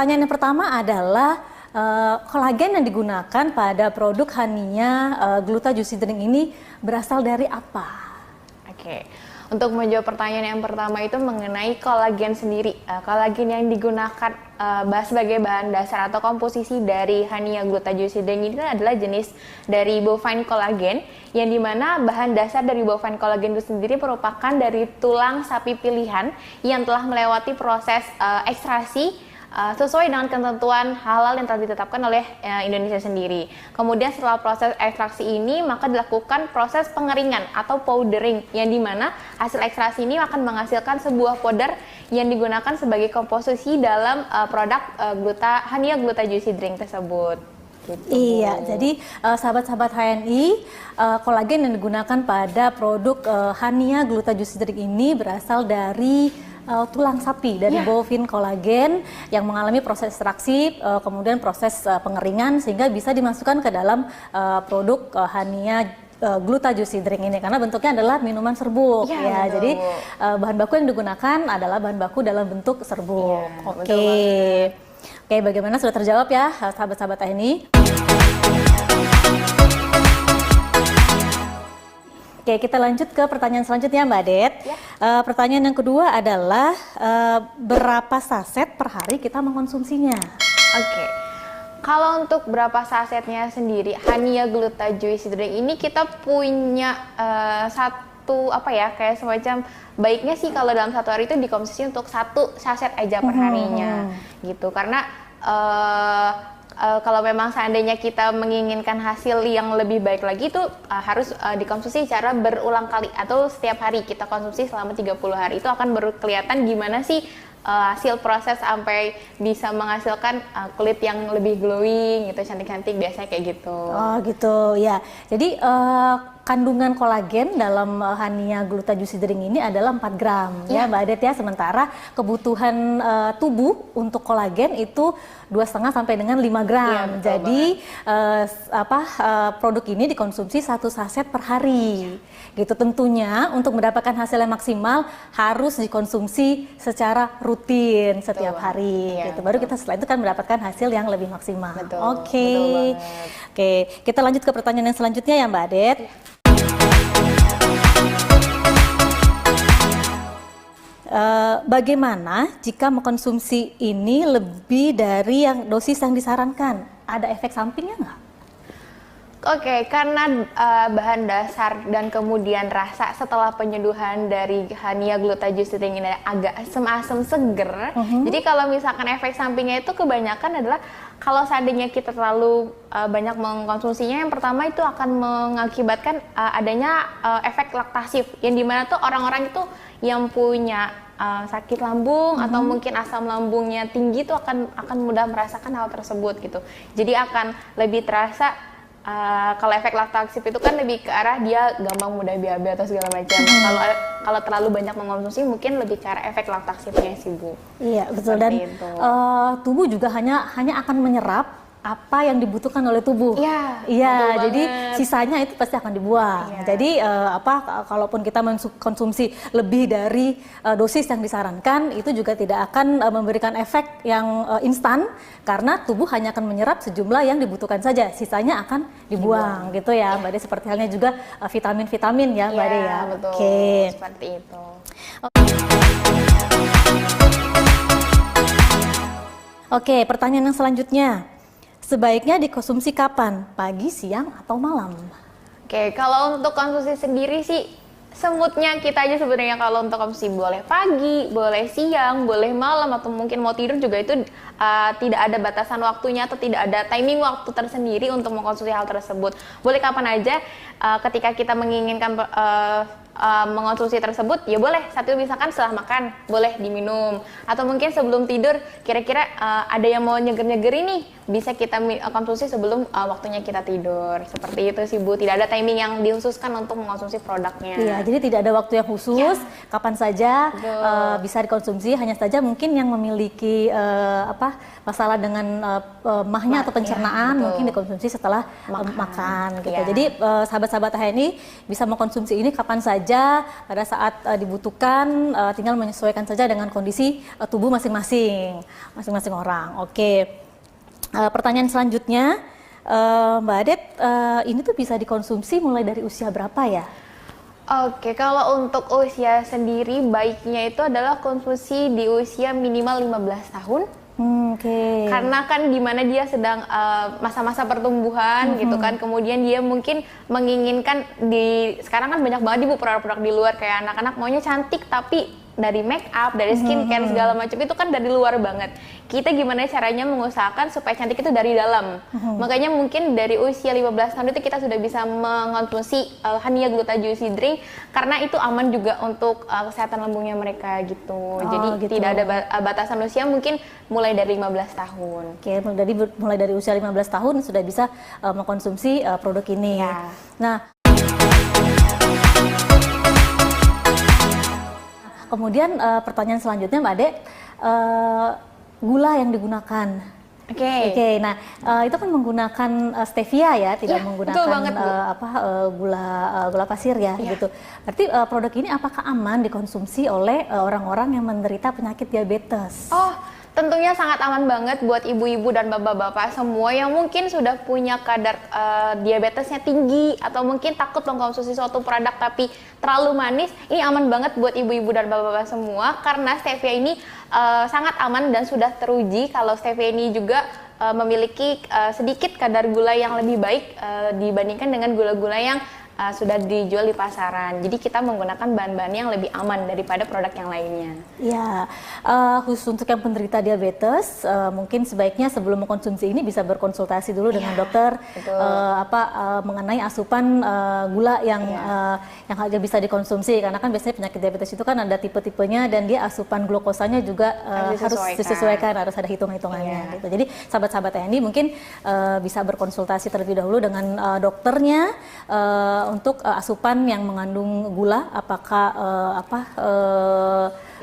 pertanyaan yang pertama adalah kolagen yang digunakan pada produk Hania Gluta Juicy Drink ini berasal dari apa? Oke. Untuk menjawab pertanyaan yang pertama itu mengenai kolagen sendiri. Kolagen yang digunakan sebagai bahan dasar atau komposisi dari Hania Gluta Juicy Drink ini adalah jenis dari bovine collagen, yang dimana bahan dasar dari bovine collagen itu sendiri merupakan dari tulang sapi pilihan yang telah melewati proses ekstraksi sesuai dengan ketentuan halal yang telah ditetapkan oleh Indonesia sendiri. Kemudian setelah proses ekstraksi ini maka dilakukan proses pengeringan atau powdering, yang dimana hasil ekstraksi ini akan menghasilkan sebuah powder yang digunakan sebagai komposisi dalam produk Hania Gluta Juicy Drink tersebut. Gitu. Iya, jadi sahabat-sahabat HNI, kolagen yang digunakan pada produk Hania Gluta Juicy Drink ini berasal dari tulang sapi, dari bovine collagen yang mengalami proses ekstraksi, kemudian proses pengeringan sehingga bisa dimasukkan ke dalam produk Hania Gluta Juicy Drink ini, karena bentuknya adalah minuman serbuk ya. Jadi bahan baku yang digunakan adalah bahan baku dalam bentuk serbuk. Oke, bagaimana, sudah terjawab ya sahabat-sahabat HNI? Oke, kita lanjut ke pertanyaan selanjutnya Mbak Det. Pertanyaan yang kedua adalah berapa saset per hari kita mengkonsumsinya? Oke. Kalau untuk berapa sasetnya sendiri, Hania Gluta Juicy Drink ini kita punya kayak semacam baiknya sih kalau dalam satu hari itu dikonsumsi untuk 1 saset aja per harinya gitu, karena kalau memang seandainya kita menginginkan hasil yang lebih baik lagi itu harus dikonsumsi secara berulang kali atau setiap hari kita konsumsi selama 30 hari. Itu akan baru kelihatan gimana sih hasil proses sampai bisa menghasilkan kulit yang lebih glowing gitu, cantik-cantik, biasanya kayak gitu. Oh gitu ya. Jadi kandungan kolagen dalam Hania Gluta Juicy Drink ini adalah 4 gram ya Mbak Det ya. Sementara kebutuhan tubuh untuk kolagen itu 2,5 sampai dengan 5 gram. Jadi produk ini dikonsumsi 1 saset per hari. Gitu, tentunya untuk mendapatkan hasil yang maksimal harus dikonsumsi secara rutin setiap hari. Gitu. Baru kita setelah itu kan mendapatkan hasil yang lebih maksimal. Oke, kita lanjut ke pertanyaan yang selanjutnya ya Mbak Det. Bagaimana jika mengkonsumsi ini lebih dari dosis yang disarankan? Ada efek sampingnya nggak? Oke, karena bahan dasar dan kemudian rasa setelah penyeduhan dari Hania Gluta Juicy Drink ini agak asam-asam seger. Jadi kalau misalkan efek sampingnya itu kebanyakan adalah kalau seandainya kita terlalu banyak mengkonsumsinya, yang pertama itu akan mengakibatkan adanya efek laktasif, yang dimana tuh orang-orang itu yang punya sakit lambung atau mungkin asam lambungnya tinggi itu akan mudah merasakan hal tersebut gitu. Jadi akan lebih terasa kalau efek laktasif itu kan lebih ke arah dia gampang mudah BAB atau segala macam. Kalau terlalu banyak mengkonsumsi mungkin lebih ke arah efek laktasifnya sih Bu. Iya betul. Dan tubuh juga hanya akan menyerap apa yang dibutuhkan oleh tubuh. Iya, jadi sisanya itu pasti akan dibuang. Jadi kalaupun kita mengkonsumsi lebih dari dosis yang disarankan, itu juga tidak akan memberikan efek yang instan, karena tubuh hanya akan menyerap sejumlah yang dibutuhkan saja, sisanya akan dibuang gitu ya Mbak De. Seperti halnya juga vitamin-vitamin ya Mbak De ya. Betul. Seperti itu. Oke, pertanyaan yang selanjutnya. Sebaiknya dikonsumsi kapan? Pagi, siang, atau malam? Oke, kalau untuk konsumsi sendiri sih semutnya kita aja sebenarnya. Kalau untuk konsumsi boleh pagi, boleh siang, boleh malam, atau mungkin mau tidur juga itu tidak ada batasan waktunya atau tidak ada timing waktu tersendiri untuk mengkonsumsi hal tersebut. Boleh kapan aja ketika kita menginginkan mengonsumsi tersebut, ya boleh misalkan setelah makan boleh diminum, atau mungkin sebelum tidur kira-kira ada yang mau nyeger-nyeger ini bisa kita konsumsi sebelum waktunya kita tidur. Seperti itu sih Bu, tidak ada timing yang dikhususkan untuk mengkonsumsi produknya. Iya, jadi tidak ada waktu yang khusus, kapan saja bisa dikonsumsi, hanya saja mungkin yang memiliki masalah dengan mahnya atau pencernaan mungkin dikonsumsi setelah makan gitu. Jadi sahabat-sahabat HNI bisa mengkonsumsi ini kapan saja aja pada saat dibutuhkan, tinggal menyesuaikan saja dengan kondisi tubuh masing-masing orang. Oke. Pertanyaan selanjutnya, Mbak Adet, ini tuh bisa dikonsumsi mulai dari usia berapa ya? Oke, kalau untuk usia sendiri baiknya itu adalah konsumsi di usia minimal 15 tahun. Oke. Karena kan dimana dia sedang masa-masa pertumbuhan gitu kan, kemudian dia mungkin menginginkan sekarang kan banyak banget ibu produk-produk di luar kayak anak-anak maunya cantik tapi dari make up, dari skincare segala macam itu kan dari luar banget. Kita gimana caranya mengusahakan supaya cantik itu dari dalam. Makanya mungkin dari usia 15 tahun itu kita sudah bisa mengonsumsi Hania Gluta Juicy Drink karena itu aman juga untuk kesehatan lambungnya mereka gitu. Jadi gitu. tidak ada batasan usia, mungkin mulai dari 15 tahun. Oke, mulai dari usia 15 tahun sudah bisa mengkonsumsi produk ini. Ya. Nah, kemudian pertanyaan selanjutnya Mbak Ade, gula yang digunakan. Oke, nah itu kan menggunakan stevia ya, tidak menggunakan gula pasir ya, gitu. Berarti produk ini apakah aman dikonsumsi oleh orang-orang yang menderita penyakit diabetes? Oh, tentunya sangat aman banget buat ibu-ibu dan bapak-bapak semua yang mungkin sudah punya kadar diabetesnya tinggi atau mungkin takut mengkonsumsi suatu produk tapi terlalu manis. Ini aman banget buat ibu-ibu dan bapak-bapak semua karena stevia ini sangat aman dan sudah teruji kalau stevia ini juga memiliki sedikit kadar gula yang lebih baik dibandingkan dengan gula-gula yang sudah dijual di pasaran. Jadi kita menggunakan bahan-bahan yang lebih aman daripada produk yang lainnya. Ya, khusus untuk yang penderita diabetes, mungkin sebaiknya sebelum mengkonsumsi ini bisa berkonsultasi dulu dengan dokter mengenai asupan gula yang aja bisa dikonsumsi. Karena kan biasanya penyakit diabetes itu kan ada tipe-tipenya dan dia asupan glukosanya juga harus disesuaikan, harus ada hitung-hitungannya. Gitu. Jadi sahabat-sahabat TNI mungkin bisa berkonsultasi terlebih dahulu dengan dokternya untuk asupan yang mengandung gula, apakah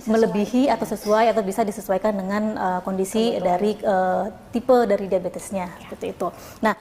melebihi atau sesuai atau bisa disesuaikan dengan kondisi dari tipe dari diabetesnya, seperti itu. Nah.